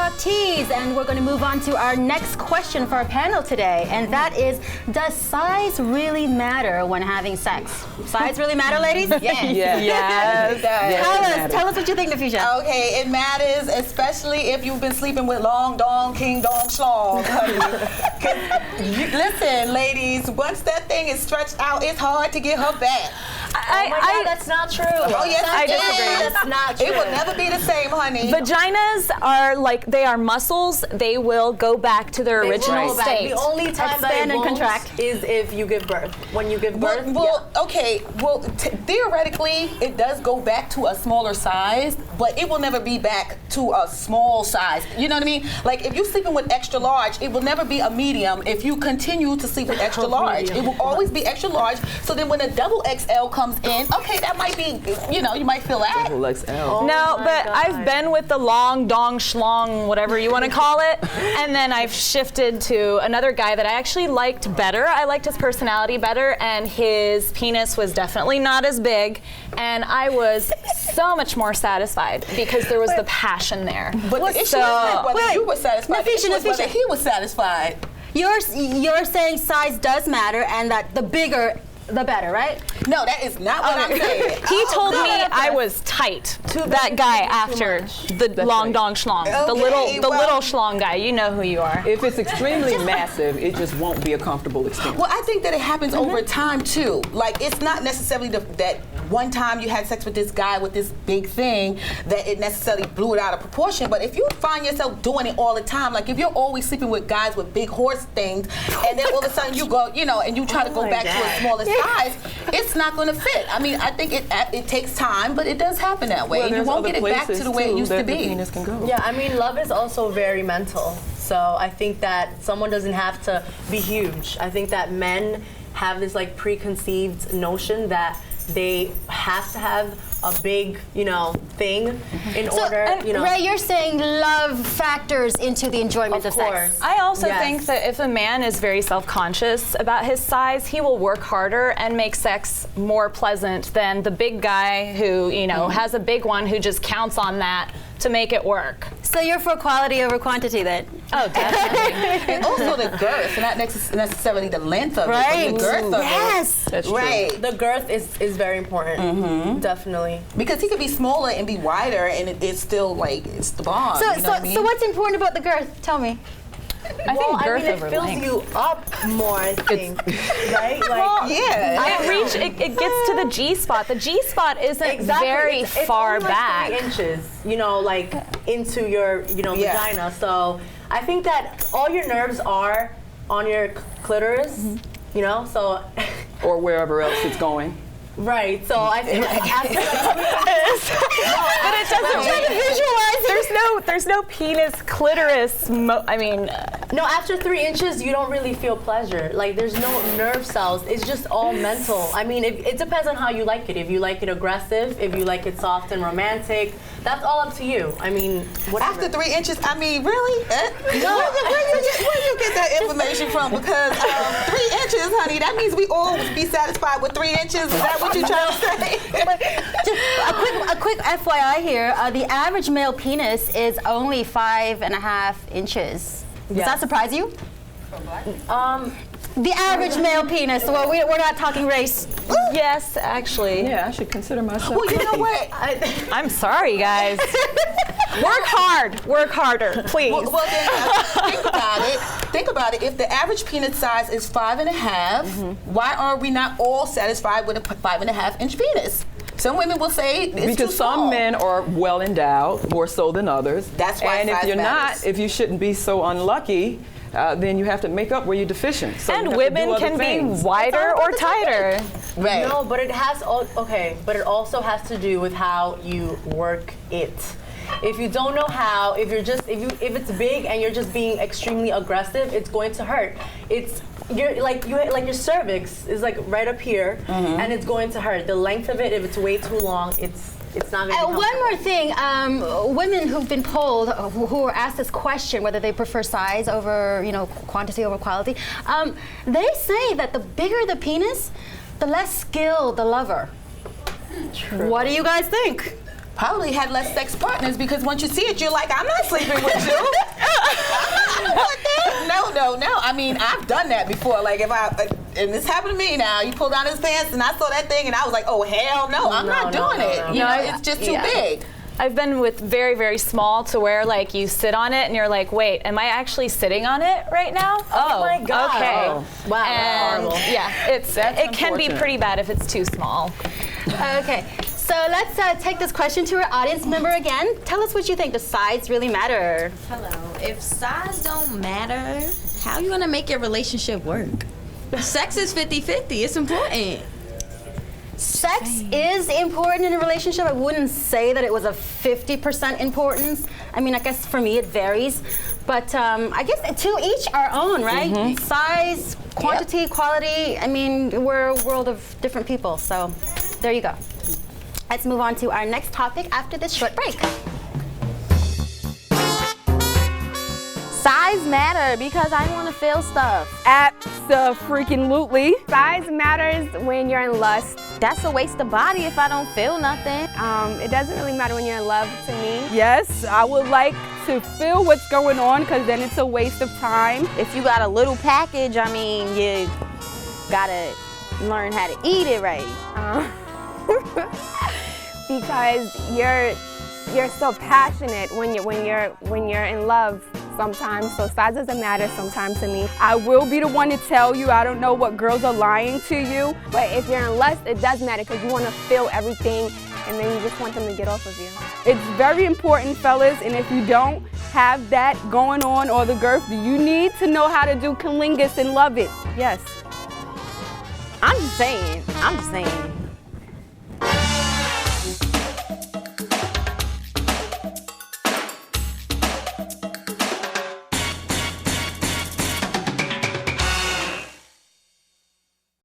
TALK-TEASE, and we're going to move on to our next question for our panel today, and that is, does size really matter when having sex? Size really matter, ladies? Yes. Tell us what you think, Nafisha. Okay, it matters, especially if you've been sleeping with long dong, king dong, schlong, honey. Listen, ladies, once that thing is stretched out, it's hard to get her back. Oh my God, that's not true. Oh yes, I it disagree. is. That's not true. It will never be the same, honey. Vaginas are like, they are muscles. They will go back to their original state. The only time that Expand it and won't contract is if you give birth. When you give birth, theoretically, it does go back to a smaller size, but it will never be back to a small size. You know what I mean? Like, if you're sleeping with extra large, it will never be a medium if you continue to sleep with extra large. It will always be extra large. So then when a double XL comes in, okay, that might be, you might feel that. Double XL. No, but I've been with the long dong schlong, whatever you want to call it, and then I've shifted to another guy that I actually liked better. I liked his personality better, and his penis was definitely not as big, and I was so much more satisfied because there was the passion there. But the issue isn't whether you were satisfied, the issue is whether Nafisha. he was satisfied. You're saying size does matter, and that the bigger, the better, right? No, that is not what I'm saying. He told me I was tight. That guy after the long dong schlong, the little schlong guy. You know who you are. If it's extremely massive, it just won't be a comfortable experience. Well, I think that it happens over time too. Like, it's not necessarily that one time you had sex with this guy with this big thing that it necessarily blew it out of proportion. But if you find yourself doing it all the time, like if you're always sleeping with guys with big horse things, and then all of a sudden you go, and you try to go back to a smaller size, it's not going to fit. I mean, I think it takes time, but it does happen that way. Well, You won't get it back to the way it used to be. The penis can go. Yeah, I mean, love is also very mental. So I think that someone doesn't have to be huge. I think that men have this like preconceived notion that they have to have a big, thing in order, Ray, you're saying love factors into the enjoyment of sex. I also think that if a man is very self-conscious about his size, he will work harder and make sex more pleasant than the big guy who, has a big one who just counts on that to make it work. So you're for quality over quantity then? Oh, definitely. And also the girth, not necessarily the length of Right. it, but the girth of it. Yes. That's true. Right. The girth is very important. Definitely. Because he could be smaller and be wider, and it's still like, it's the bomb. So, you know what I mean? so what's important about the girth? Tell me. I think girth it over fills length. you up more, I think. Right? Like, It gets to the G spot. The G spot isn't very It's far only like back. 3 inches, like into your, vagina. So I think that all your nerves are on your clitoris, so. Or wherever else it's going. Right, so I think after But it doesn't visualize. There's no penis clitoris. no, after 3 inches, you don't really feel pleasure. Like, there's no nerve cells. It's just all mental. I mean, it depends on how you like it. If you like it aggressive, if you like it soft and romantic, that's all up to you. I mean, whatever. After 3 inches, I mean, really? No. Where you get that information from? Because 3 inches, honey, that means we all would be satisfied with 3 inches. Is that what you're trying to say? Just a quick FYI here. The average male penis is only 5.5 inches. Does that surprise you? The average male penis. Well, we're not talking race. Yes, actually. Yeah, I should consider myself. Well, you know what? I'm sorry, guys. Work harder, please. Well then, think about it. If the average penis size is 5.5, why are we not all satisfied with a 5.5-inch penis? Some women will say it's because too small. some men are well endowed, more so than others. That's why And if size you're matters. not, if you shouldn't be so unlucky, then you have to make up where you're deficient. So you And have women to do can other things. be wider or tighter. Right. No, but it it also has to do with how you work it. If you don't know how, if it's big and you're just being extremely aggressive, it's going to hurt. Your cervix is like right up here, and it's going to hurt. The length of it, if it's way too long, it's not going to be One more thing, women who've been polled, who were asked this question, whether they prefer size over, quantity over quality, they say that the bigger the penis, the less skilled the lover. True. What do you guys think? probably had less sex partners because once you see it, you're like, I'm not sleeping with you. No. I mean, I've done that before. Like and this happened to me now. You pull down his pants and I saw that thing and I was like, oh, hell no, I'm not doing it. You know, it's just too big. I've been with very, very small to where like you sit on it and you're like, wait, am I actually sitting on it right now? Oh my God. Okay. Oh. Wow. And Horrible. yeah, it can be pretty bad if it's too small. Okay, so let's take this question to our audience member again. Tell us what you think. Does size really matter? Hello. If size don't matter, how you gonna make your relationship work? Sex is 50-50. It's important. Sex is important in a relationship. I wouldn't say that it was a 50% importance. I mean, I guess for me it varies. But I guess to each our own, right? Size, quantity, quality. I mean, we're a world of different people. So there you go. Let's move on to our next topic after this short break. Size matter because I want to feel stuff. Abso-freaking-lutely. Size matters when you're in lust. That's a waste of body if I don't feel nothing. It doesn't really matter when you're in love to me. Yes, I would like to feel what's going on because then it's a waste of time. If you got a little package, I mean, you gotta learn how to eat it right. Because you're so passionate when you're in love sometimes. So size doesn't matter sometimes to me. I will be the one to tell you. I don't know what girls are lying to you. But if you're in lust, it does matter because you want to feel everything and then you just want them to get off of you. It's very important, fellas, and if you don't have that going on or the girth, you need to know how to do cunnilingus and love it. Yes. I'm just saying.